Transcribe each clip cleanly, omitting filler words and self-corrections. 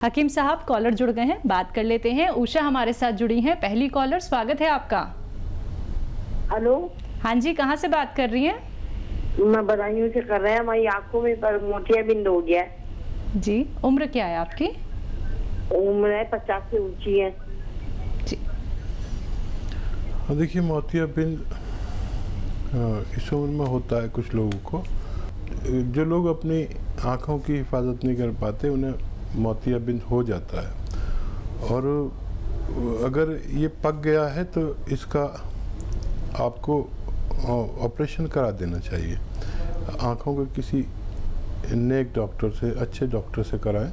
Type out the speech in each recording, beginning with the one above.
हकीम साहब कॉलर जुड़ गए हैं, बात कर लेते हैं। उषा हमारे साथ जुड़ी हैं, पहली कॉलर। स्वागत है आपका। हेलो। हाँ जी, कहाँ से बात कर रही हैं? मैं बदायूं से कर रहे हैं। हमारी आंखों में पर मोतियाबिंद हो गया है। जी, उम्र क्या है आपकी? उम्र है 50 से ऊंची है जी। देखिए, मोतियाबिंद इस उम्र में होता है कुछ लोगों को। जो लोग अपनी आँखों की हिफाजत नहीं कर पाते उन्हें मोतियाबिंद हो जाता है, और अगर ये पक गया है तो इसका आपको ऑपरेशन करा देना चाहिए। आँखों के किसी नेक डॉक्टर से, अच्छे डॉक्टर से कराएं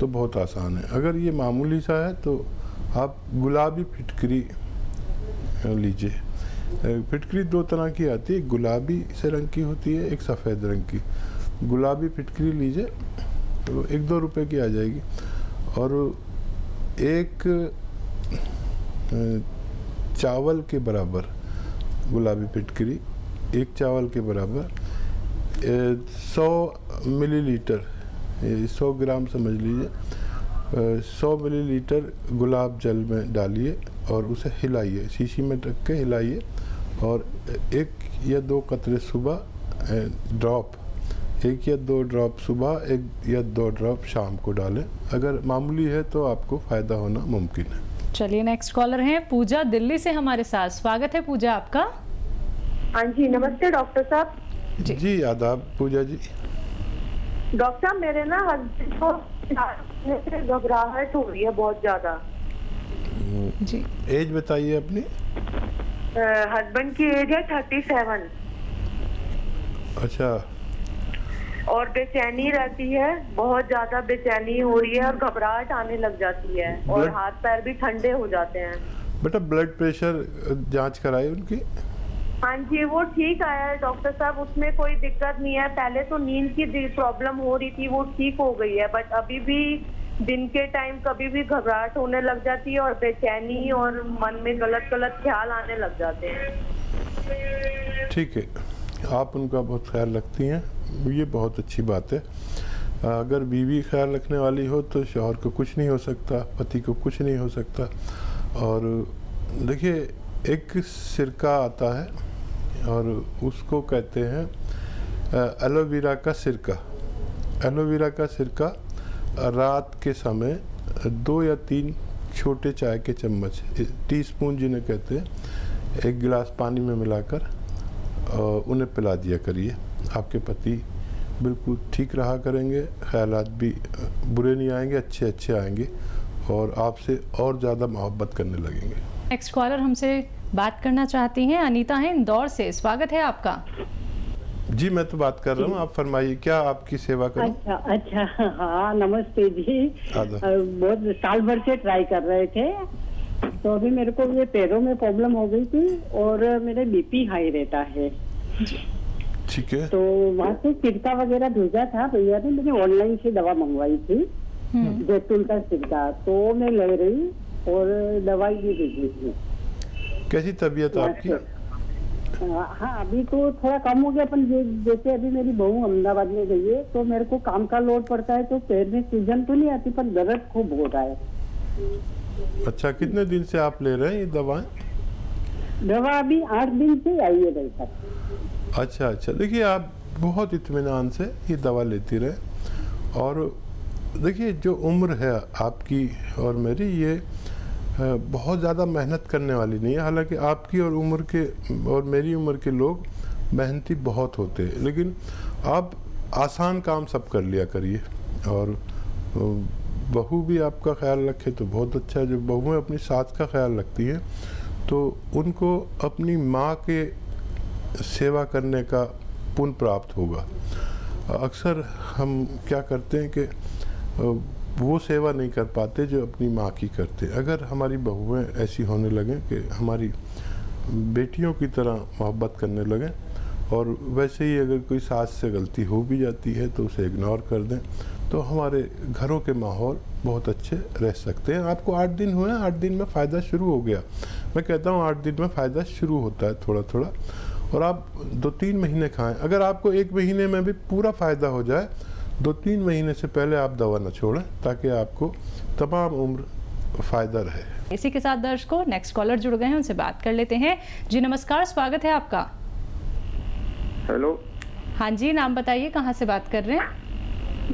तो बहुत आसान है। अगर ये मामूली सा है तो आप गुलाबी फिटकरी लीजिए। फिटकरी दो तरह की आती है, गुलाबी से रंग की होती है, एक सफ़ेद रंग की। गुलाबी फिटकरी लीजिए तो 1-2 रुपए की आ जाएगी, और एक चावल के बराबर गुलाबी फिटकरी, एक चावल के बराबर 100 मिलीलीटर, 100 ग्राम समझ लीजिए, 100 मिलीलीटर गुलाब जल में डालिए और उसे हिलाइए, शीशी में रख के हिलाइए, और 1 या 2 कतरे सुबह ड्रॉप, 1 या 2 ड्रॉप सुबह, 1 या 2 ड्रॉप शाम को डालें। अगर मामूली है तो आपको फ़ायदा होना मुमकिन है। चलिए, नेक्स्ट कॉलर हैं पूजा दिल्ली से हमारे साथ। स्वागत है पूजा आपका। हाँ जी, नमस्ते डॉक्टर साहब। जी आदाब पूजा जी। डॉक्टर साहब, मेरे ना हस्बैंड को घबराहट हो रही है बहुत ज्यादा जी। एज बताइए अपनी। हस्बैंड की एज है 37। अच्छा। और बेचैनी रहती है, बहुत ज्यादा बेचैनी हो रही है और घबराहट आने लग जाती है, और हाथ पैर भी ठंडे हो जाते हैं। बेटा, ब्लड प्रेशर जांच कराई उनकी? हाँ जी, वो ठीक आया है डॉक्टर साहब, उसमें कोई दिक्कत नहीं है। पहले तो नींद की प्रॉब्लम हो रही थी, वो ठीक हो गई है, बट अभी भी दिन के टाइम कभी भी घबराहट होने लग जाती है और बेचैनी, और मन में गलत गलत ख्याल आने लग जाते हैं। ठीक है, आप उनका बहुत ख्याल रखती हैं, ये बहुत अच्छी बात है। अगर बीवी ख्याल रखने वाली हो तो शौहर को कुछ नहीं हो सकता, पति को कुछ नहीं हो सकता। और देखिए, एक सिरका आता है और उसको कहते हैं एलोवेरा का सिरका। एलोवेरा का सिरका रात के समय 2 या 3 छोटे चाय के चम्मच, टीस्पून जिन्हें कहते हैं, 1 गिलास पानी में मिलाकर उन्हें पिला दिया करिए। आपके पति बिल्कुल ठीक रहा करेंगे, ख्यालात भी बुरे नहीं आएंगे, अच्छे अच्छे आएंगे, और आपसे और ज़्यादा मोहब्बत करने लगेंगे। नेक्स्ट कॉलर हमसे बात करना चाहती हैं, अनीता है इंदौर से। स्वागत है आपका। जी, मैं तो बात कर रहा हूँ, आप फरमाइए, क्या आपकी सेवा करूं? अच्छा, हाँ नमस्ते जी। बहुत साल भर से ट्राई कर रहे थे, तो अभी मेरे को ये पैरों में प्रॉब्लम हो गई थी और मेरे बीपी हाई रहता है। ठीक है। तो वहाँ से सिरका वगैरह भेजा था भैया ने, मैंने ऑनलाइन से दवा मंगवाई थी, जैतून का सिरका, तो मैं ले रही और दवाई भी भेजी थी। कैसी तबीयत आपकी? हाँ, अभी तो थोड़ा कम हो गया, पर जैसे अभी मेरी बहू अहमदाबाद में गई है तो मेरे को काम का लोड पड़ता है, तो पैर में सूजन तो नहीं आती पर दर्द खूब हो रहा है। अच्छा, कितने दिन से आप ले रहे हैं ये दवाएं? दवा अभी 8 दिन से आई है भाई साहब। अच्छा, देखिए, आप बहुत इत्मीनान से ये दवा लेती रहे, और देखिए, जो उम्र है आपकी और मेरी, ये बहुत ज़्यादा मेहनत करने वाली नहीं है। हालांकि आपकी और मेरी उम्र के लोग मेहनती बहुत होते हैं, लेकिन आप आसान काम सब कर लिया करिए। और बहू भी आपका ख्याल रखे तो बहुत अच्छा है। जो बहुएं अपनी सास का ख्याल रखती हैं तो उनको अपनी माँ के सेवा करने का पुण्य प्राप्त होगा। अक्सर हम क्या करते हैं कि वो सेवा नहीं कर पाते जो अपनी माँ की करते। अगर हमारी बहुएं ऐसी होने लगें कि हमारी बेटियों की तरह मोहब्बत करने लगें, और वैसे ही अगर कोई सास से गलती हो भी जाती है तो उसे इग्नोर कर दें, तो हमारे घरों के माहौल बहुत अच्छे रह सकते हैं। आपको 8 दिन हुए हैं, 8 दिन में फ़ायदा शुरू हो गया। मैं कहता हूँ 8 दिन में फ़ायदा शुरू होता है थोड़ा थोड़ा, और आप 2-3 महीने खाएं। अगर आपको 1 महीने में भी पूरा फ़ायदा हो जाए 2-3 महीने से पहले आप दवा न छोड़ें, ताकि आपको तमाम उम्र फ़ायदा रहे। इसी के साथ दर्शकों, नेक्स्ट कॉलर जुड़ गए हैं, उनसे बात कर लेते हैं। जी नमस्कार, स्वागत है आपका। हेलो। हाँ जी, नाम बताइए, कहाँ से बात कर रहे हैं?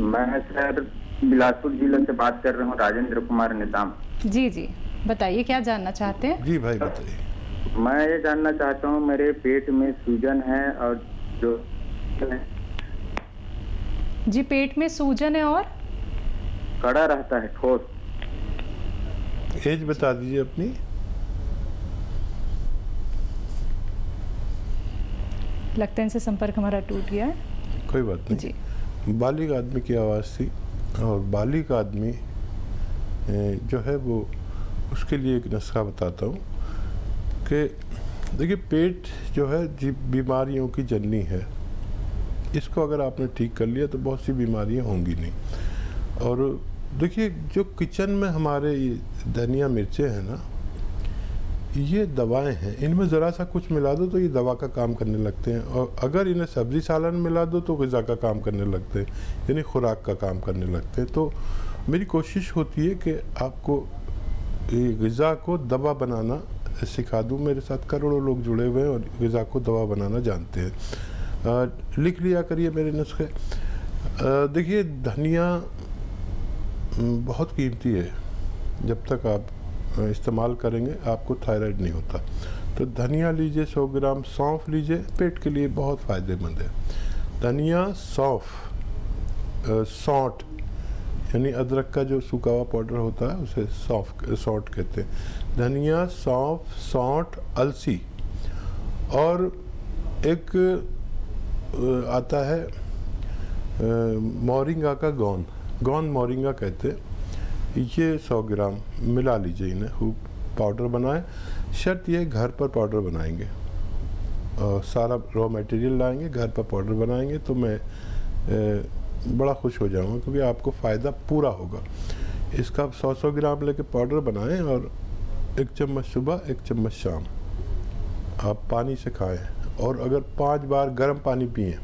मैं सर बिलासपुर जिले से बात कर रहा हूँ, राजेंद्र कुमार निजाम। जी जी, बताइए क्या जानना चाहते हैं? जी भाई बताइए। मैं ये जानना चाहता हूँ, मेरे पेट में सूजन है और जो जी, पेट में सूजन है और कड़ा रहता है, ठोस। एज बता दीजिए अपनी। लगता है इनसे संपर्क हमारा टूट गया है। कोई बात नहीं जी। बालिग आदमी की आवाज़ थी, और बालिग आदमी जो है वो, उसके लिए एक नुस्खा बताता हूँ कि देखिए, पेट जो है जी बीमारियों की जननी है। इसको अगर आपने ठीक कर लिया तो बहुत सी बीमारियाँ होंगी नहीं। और देखिए, जो किचन में हमारे ये धनिया मिर्चें हैं ना, ये दवाएं हैं। इनमें ज़रा सा कुछ मिला दो तो ये दवा का काम करने लगते हैं, और अगर इन्हें सब्ज़ी सालन मिला दो तो ग़िज़ा का काम करने लगते हैं, यानी खुराक का काम करने लगते हैं। तो मेरी कोशिश होती है कि आपको ये ग़िज़ा को दवा बनाना सिखा दूँ। मेरे साथ करोड़ों लोग जुड़े हुए हैं और ग़िज़ा को दवा बनाना जानते हैं। लिख लिया करिए मेरे नुस्खे। देखिए, धनिया बहुत कीमती है। जब तक आप इस्तेमाल करेंगे आपको थायराइड नहीं होता। तो धनिया लीजिए 100 ग्राम, सौंफ लीजिए, पेट के लिए बहुत फ़ायदेमंद है। धनिया, सौंफ, सौंठ यानी अदरक का जो सूखा हुआ पाउडर होता है उसे सौंठ कहते हैं। धनिया, सौंफ, सौंठ, अलसी, और एक आता है मोरिंगा का गौन मोरिंगा कहते हैं। ये 100 ग्राम मिला लीजिए, इन्हें खूब पाउडर बनाएं। शर्त ये घर पर पाउडर बनाएंगे, और सारा रॉ मटेरियल लाएंगे, घर पर पाउडर बनाएंगे, तो मैं बड़ा खुश हो जाऊंगा, क्योंकि आपको फ़ायदा पूरा होगा। इसका 100 ग्राम लेके पाउडर बनाएं, और 1 चम्मच सुबह, 1 चम्मच शाम आप पानी से खाएं। और अगर 5 बार गर्म पानी पिएं,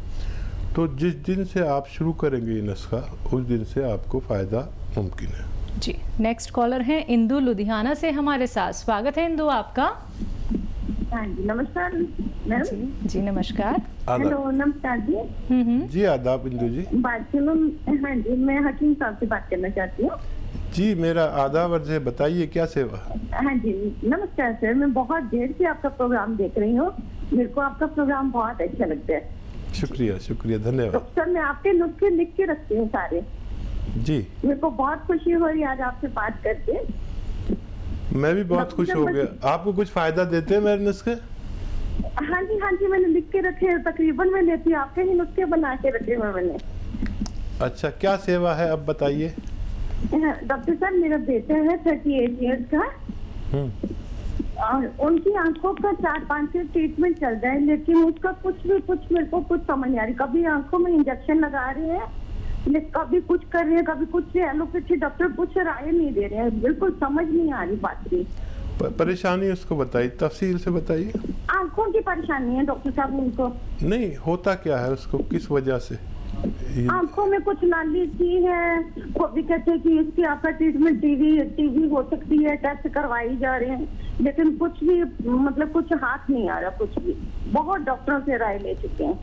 तो जिस दिन से आप शुरू करेंगे ये नुस्खा, उस दिन से आपको फ़ायदा मुमकिन है। जी, नेक्स्ट कॉलर हैं इंदु लुधियाना से हमारे साथ। स्वागत है इंदु आपका। हाँ जी, नमस्कार मैम। जी नमस्कार। हेलो, नमस्कार जी। जी आदाब इंदु जी। बात सुनो। हाँ जी, मैं हकीम साहब से बात करना चाहती हूँ। जी, मेरा आदाब अर्ज है, बताइए क्या सेवा। हाँ जी, नमस्कार सर। मैं बहुत देर से आपका प्रोग्राम देख रही हूँ, मेरे को आपका प्रोग्राम बहुत अच्छा लगता है। शुक्रिया शुक्रिया, धन्यवाद। तो सर, मैं आपके नुस्खे लिख के रखती हूँ सारे। जी, मेरे को बहुत खुशी हो रही है आज आपसे बात करके। मैं भी बहुत खुश हो गया। आपको कुछ फायदा देते हैं मेरे नुस्खे? हाँ जी, मैंने लिख के रखे हैं। तकरीबन मैं लेती हूँ, आपके ही नुस्खे बना के रखे हुए मैंने। अच्छा, क्या सेवा है अब बताइए। डॉक्टर साहब, मेरा बेटा है 38 ईयर्स का, और उनकी आंखों का 4-5 से ट्रीटमेंट चल रहा है, लेकिन उसका कुछ मेरे को कुछ समझ नहीं आ रही। कभी आंखों में इंजेक्शन लगा रहे हैं, कभी कुछ कर रहे हैं, कभी कुछ। एलोपैथी डॉक्टर कुछ राय नहीं दे रहे हैं, बिल्कुल समझ नहीं आ रही बात की। परेशानी उसको बताइए, तफसील से बताइए। आंखों की परेशानी है डॉक्टर साहब उनको। नहीं, होता क्या है उसको, किस वजह से? आंखों में कुछ नाली सी है, वो भी कहते हैं कि इसकी आपका ट्रीटमेंट टीवी हो सकती है, टेस्ट करवाई जा रहे हैं, लेकिन कुछ भी मतलब कुछ हाथ नहीं आ रहा, कुछ भी। बहुत डॉक्टरों से राय ले चुके हैं,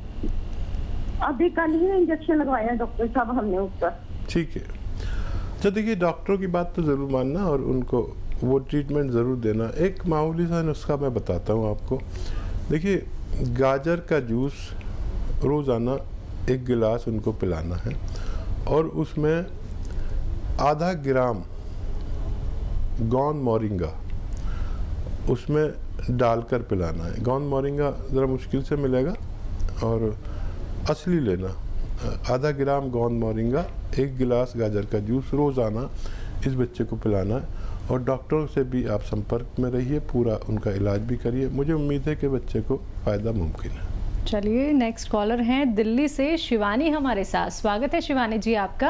अभी कल ही इंजेक्शन लगवाया डॉक्टर साहब हमने उसका। ठीक है, तो देखिए, डॉक्टरों की बात तो ज़रूर मानना और उनको वो ट्रीटमेंट ज़रूर देना। एक मामूली सा नुस्खा मैं बताता हूँ आपको। देखिए, गाजर का जूस रोज़ाना 1 गिलास उनको पिलाना है, और उसमें आधा ग्राम गौन मोरिंगा उसमें डालकर पिलाना है। गौन मोरिंगा ज़रा मुश्किल से मिलेगा, और असली लेना। आधा ग्राम गौन मोरिंगा, 1 गिलास गाजर का जूस रोज़ाना इस बच्चे को पिलाना है। और डॉक्टरों से भी आप संपर्क में रहिए, पूरा उनका इलाज भी करिए। मुझे उम्मीद है कि बच्चे को फ़ायदा मुमकिन है। चलिए, नेक्स्ट कॉलर हैं दिल्ली से शिवानी हमारे साथ। स्वागत है शिवानी जी आपका।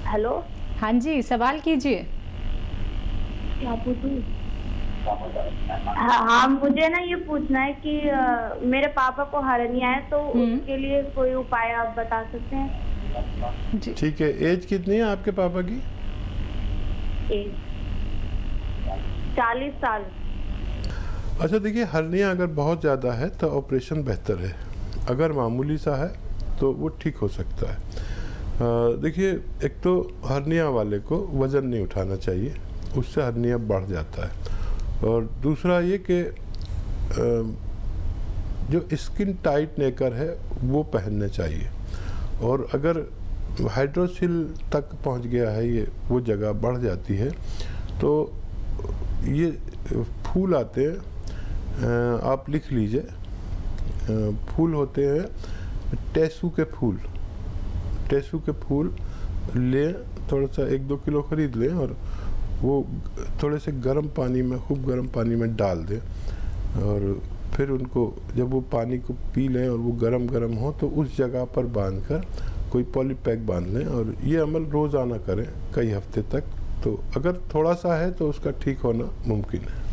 हेलो। हाँ जी, सवाल कीजिए। क्या पूछूं? हाँ, मुझे ना ये पूछना है कि मेरे पापा को हर्निया है, तो उसके लिए कोई उपाय आप बता सकते हैं? ठीक है, एज कितनी है आपके पापा की? 40 साल। अच्छा देखिए, हर्निया अगर बहुत ज़्यादा है तो ऑपरेशन बेहतर है, अगर मामूली सा है तो वो ठीक हो सकता है। देखिए, एक तो हर्निया वाले को वज़न नहीं उठाना चाहिए, उससे हर्निया बढ़ जाता है। और दूसरा ये कि जो स्किन टाइट नेकर है वो पहनने चाहिए। और अगर हाइड्रोसिल तक पहुंच गया है, ये वो जगह बढ़ जाती है, तो ये फूल आते हैं, आप लिख लीजिए, फूल होते हैं टेसू के फूल। टेसू के फूल लें, थोड़ा सा 1-2 किलो खरीद लें और वो थोड़े से गर्म पानी में, खूब गर्म पानी में डाल दें, और फिर उनको जब वो पानी को पी लें और वो गरम गरम हो तो उस जगह पर बांधकर कोई पॉलीपैक बांध लें, और ये अमल रोज़ाना करें कई हफ्ते तक। तो अगर थोड़ा सा है तो उसका ठीक होना मुमकिन है।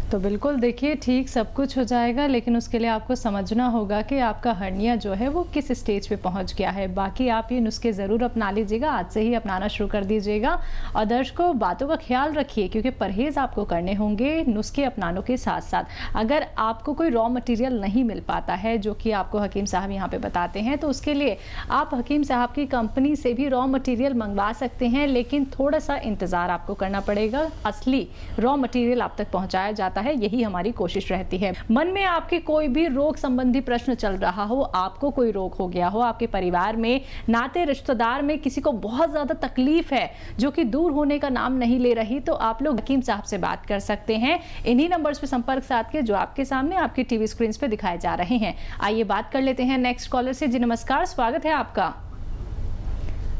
तो बिल्कुल देखिए, ठीक सब कुछ हो जाएगा, लेकिन उसके लिए आपको समझना होगा कि आपका हर्निया जो है वो किस स्टेज पे पहुंच गया है। बाकी आप ये नुस्खे ज़रूर अपना लीजिएगा, आज से ही अपनाना शुरू कर दीजिएगा। और दर्शकों, बातों का ख्याल रखिए, क्योंकि परहेज़ आपको करने होंगे नुस्खे अपनानों के साथ साथ। अगर आपको कोई रॉ मटीरियल नहीं मिल पाता है, जो कि आपको हकीम साहब यहाँ पर बताते हैं, तो उसके लिए आप हकीम साहब की कंपनी से भी रॉ मटीरियल मंगवा सकते हैं, लेकिन थोड़ा सा इंतज़ार आपको करना पड़ेगा। असली रॉ मटीरियल आप तक पहुँचाया जाता है, यही हमारी कोशिश रहती है। मन में आपके कोई भी रोग संबंधी प्रश्न चल रहा हो, आपको कोई रोग हो गया हो, आपके परिवार में, नाते रिश्तेदार में किसी को बहुत ज्यादा तकलीफ है जो कि दूर होने का नाम नहीं ले रही, तो आप लोग हकीम साहब से बात कर सकते हैं इन्हीं नंबर्स पे संपर्क साध के, जो आपके सामने आपकी टीवी स्क्रीन पे दिखाए जा रहे हैं। आइए बात कर लेते हैं नेक्स्ट कॉलर से। जी नमस्कार, स्वागत है आपका।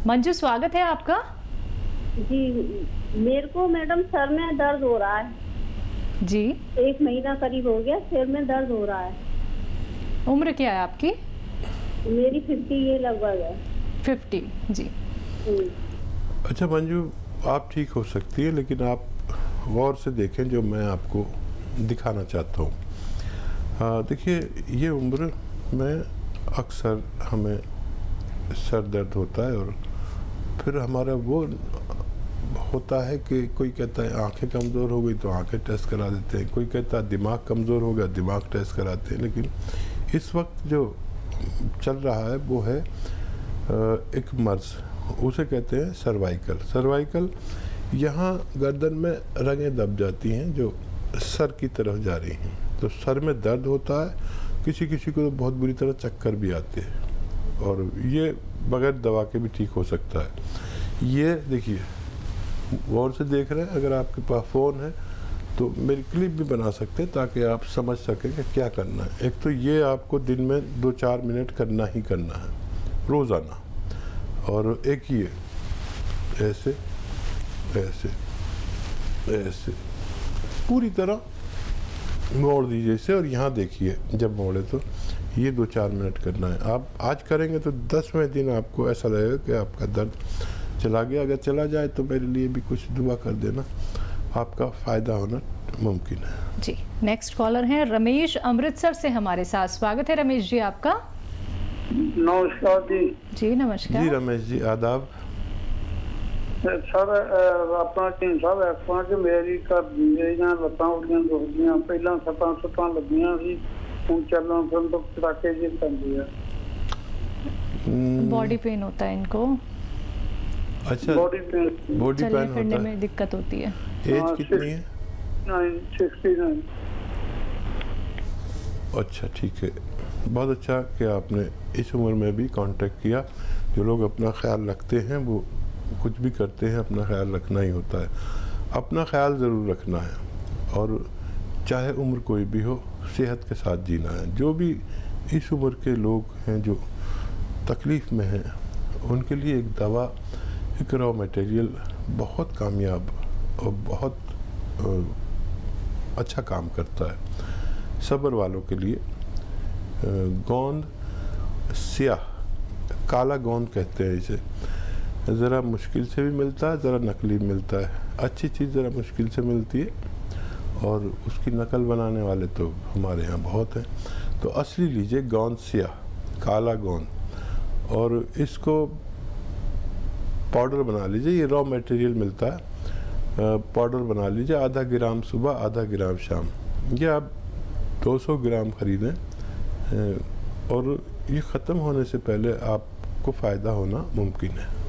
मंजू, स्वागत है आपका। जी, मेरे को मैडम सर में दर्द हो रहा है जी। 1 महीना करीब हो गया, सिर में दर्द हो रहा है। उम्र क्या है आपकी? मेरी 50 ये लगभग है। 50 जी। अच्छा मंजू, आप ठीक हो सकती है, लेकिन आप गौर से देखें जो मैं आपको दिखाना चाहता हूँ। देखिए, ये उम्र में अक्सर हमें सर दर्द होता है, और फिर हमारा वो होता है कि कोई कहता है आंखें कमज़ोर हो गई तो आंखें टेस्ट करा देते हैं, कोई कहता है दिमाग कमज़ोर हो गया, दिमाग टेस्ट कराते हैं। लेकिन इस वक्त जो चल रहा है वो है एक मर्ज़, उसे कहते हैं सर्वाइकल। सर्वाइकल, यहाँ गर्दन में रगें दब जाती हैं जो सर की तरफ जा रही हैं, तो सर में दर्द होता है। किसी किसी को तो बहुत बुरी तरह चक्कर भी आते हैं, और ये बगैर दवा के भी ठीक हो सकता है। ये देखिए, गौर से देख रहे हैं, अगर आपके पास फ़ोन है तो मेरी क्लिप भी बना सकते हैं ताकि आप समझ सकें कि क्या करना है। एक तो ये आपको दिन में 2-4 मिनट करना ही करना है रोज़ाना, और एक ये ऐसे ऐसे ऐसे पूरी तरह मोड़ दीजिए इसे, और यहाँ देखिए जब मोड़े तो ये 2-4 मिनट करना है। आप आज करेंगे तो 10वें दिन आपको ऐसा लगेगा कि आपका दर्द चला गया। अगर चला जाए तो मेरे लिए भी कुछ दुआ कर देना, आपका फ़ायदा होना मुमकिन है। जी, नेक्स्ट कॉलर हैं रमेश अमृतसर से हमारे साथ। स्वागत है रमेश जी आपका। नमस्कार जी। जी नमस्कार जी रमेश जी, आदाब। सर अपना टीम साहब ऐसा कि मेरी मेरियां लत्तां उड़ियां दुखदियां, पहला सट्टां लगियां सी, हुण चलन फिरन तो चटाके जी पैंदी है। बॉडी पेन होता है इनको। अच्छा, बॉडी पेन होता में दिक्कत होती है। एज कितनी है? 69। अच्छा ठीक है, बहुत अच्छा कि आपने इस उम्र में भी कांटेक्ट किया। जो लोग अपना ख्याल रखते हैं वो कुछ भी करते हैं, अपना ख्याल रखना ही होता है। अपना ख्याल ज़रूर रखना है, और चाहे उम्र कोई भी हो, सेहत के साथ जीना है। जो भी इस उम्र के लोग हैं जो तकलीफ़ में हैं, उनके लिए एक दवा, एक रॉ मटेरियल बहुत कामयाब और बहुत अच्छा काम करता है। सब्र वालों के लिए गोंद स्याह, काला गोंद कहते हैं इसे, ज़रा मुश्किल से भी मिलता है, ज़रा नकली मिलता है। अच्छी चीज़ ज़रा मुश्किल से मिलती है, और उसकी नकल बनाने वाले तो हमारे यहाँ बहुत हैं। तो असली लीजिए गोंद सिया, काला गोंद, और इसको पाउडर बना लीजिए। ये रॉ मटेरियल मिलता है, पाउडर बना लीजिए, आधा ग्राम सुबह आधा ग्राम शाम। ये आप 200 ग्राम खरीदें और ये ख़त्म होने से पहले आपको फ़ायदा होना मुमकिन है।